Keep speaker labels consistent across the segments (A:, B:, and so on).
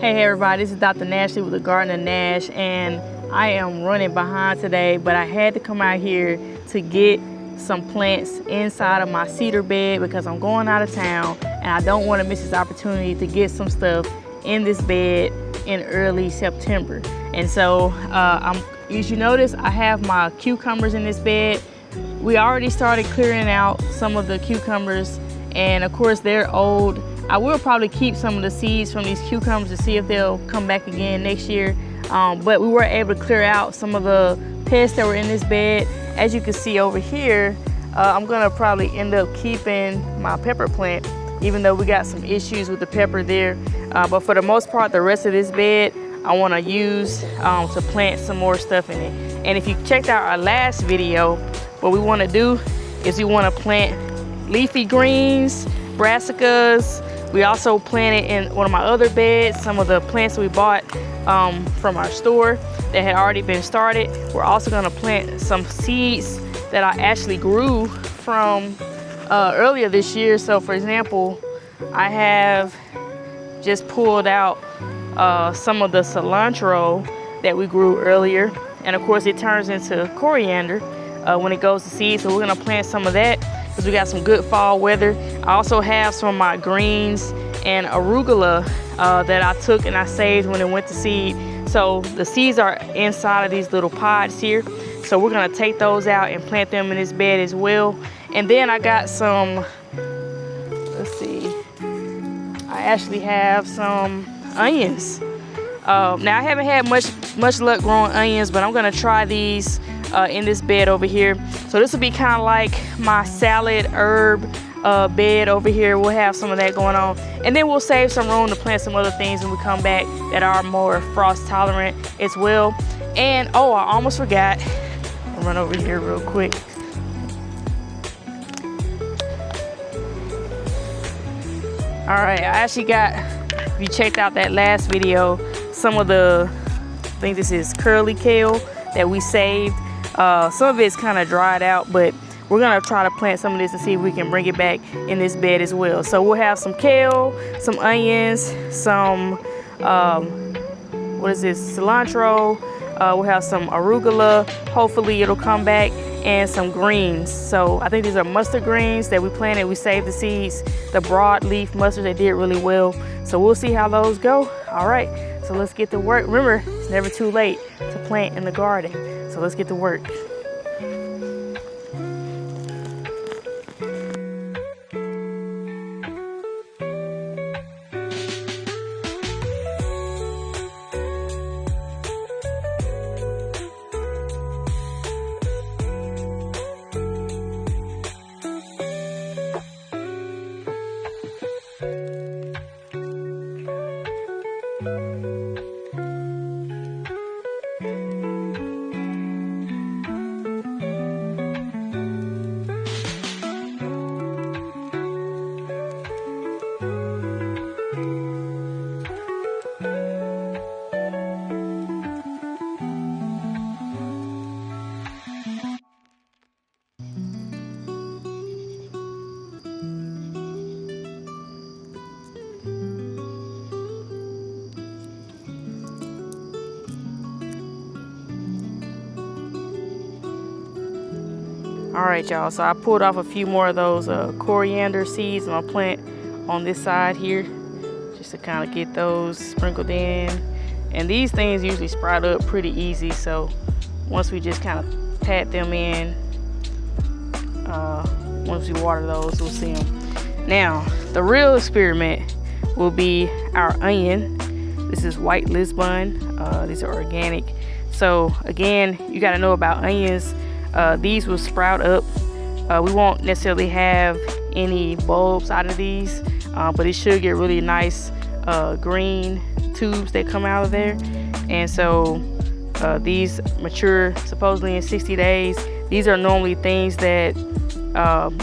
A: Hey everybody, this is Dr. Nash with the Garden of Nash, and I am running behind today, but I had to come out here to get some plants inside of my cedar bed because I'm going out of town and I don't want to miss this opportunity to get some stuff in this bed in early September. And so as you notice, I have my cucumbers in this bed. We already started clearing out some of the cucumbers, and of course they're old. I will probably keep some of the seeds from these cucumbers to see if they'll come back again next year. But we were able to clear out some of the pests that were in this bed. As you can see over here, I'm gonna probably end up keeping my pepper plant, even though we got some issues with the pepper there. But for the most part, the rest of this bed, I wanna use to plant some more stuff in it. And if you checked out our last video, what we wanna do is we wanna plant leafy greens, brassicas. We also planted in one of my other beds some of the plants that we bought from our store that had already been started. We're also gonna plant some seeds that I actually grew from earlier this year. So for example, I have just pulled out some of the cilantro that we grew earlier. And of course it turns into coriander when it goes to seed. So we're gonna plant some of that because we got some good fall weather. I also have some of my greens and arugula that I took and I saved when it went to seed. So the seeds are inside of these little pods here. So we're gonna take those out and plant them in this bed as well. And then I got some, let's see, I actually have some onions. Now I haven't had much luck growing onions, but I'm gonna try these in this bed over here. So this will be kind of like my salad herb bed over here. We'll have some of that going on, and then we'll save some room to plant some other things when we come back that are more frost tolerant as well. And oh, I almost forgot, I'll run over here real quick. All right, I actually got, if you checked out that last video, some of the, I think this is curly kale that we saved. Some of it's kind of dried out, but we're gonna try to plant some of this to see if we can bring it back in this bed as well. So we'll have some kale, some onions, some, what is this, cilantro. We'll have some arugula, hopefully it'll come back, and some greens. So I think these are mustard greens that we planted. We saved the seeds, the broadleaf mustard, they did really well. So we'll see how those go. All right, so let's get to work. Remember, it's never too late to plant in the garden. So let's get to work. All right, y'all, so I pulled off a few more of those coriander seeds and I'll plant on this side here just to kind of get those sprinkled in. And these things usually sprout up pretty easy, so once we just kind of pat them in, once we water those, we'll see them. Now, the real experiment will be our onion. This is white Lisbon. These are organic. So again, you got to know about onions. These will sprout up. We won't necessarily have any bulbs out of these, but it should get really nice green tubes that come out of there. And so these mature supposedly in 60 days. These are normally things that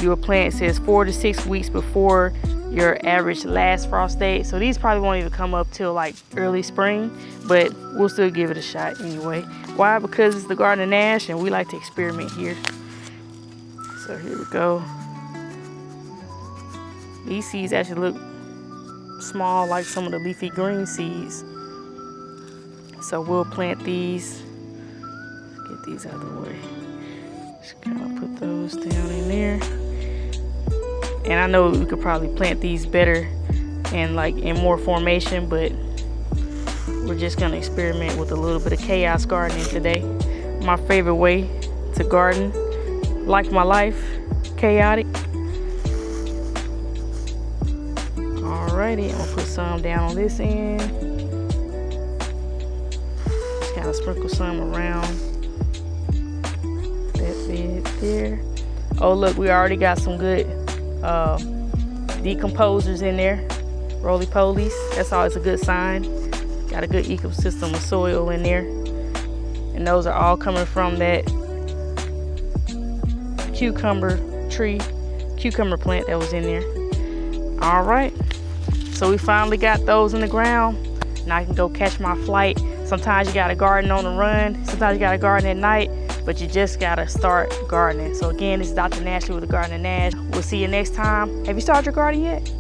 A: your plant says 4 to 6 weeks before your average last frost date. So these probably won't even come up till like early spring, but we'll still give it a shot anyway. Why? Because it's the Garden of Nash and we like to experiment here. So here we go. These seeds actually look small like some of the leafy green seeds. So we'll plant these. Get these out of the way. Just kind of put those down in there. And I know we could probably plant these better and like in more formation, but we're just gonna experiment with a little bit of chaos gardening today. My favorite way to garden, like my life, chaotic. Alrighty, I'm gonna put some down on this end. Just kind of sprinkle some around that bit there. Oh look, we already got some good decomposers in there, roly-polies. That's always a good sign. Got a good ecosystem of soil in there. And those are all coming from that cucumber plant that was in there. All right, so we finally got those in the ground. Now I can go catch my flight. Sometimes you gotta garden on the run. Sometimes you gotta garden at night, but you just gotta start gardening. So again, this is Dr. Nash with the Garden of Nash. We'll see you next time. Have you started your garden yet?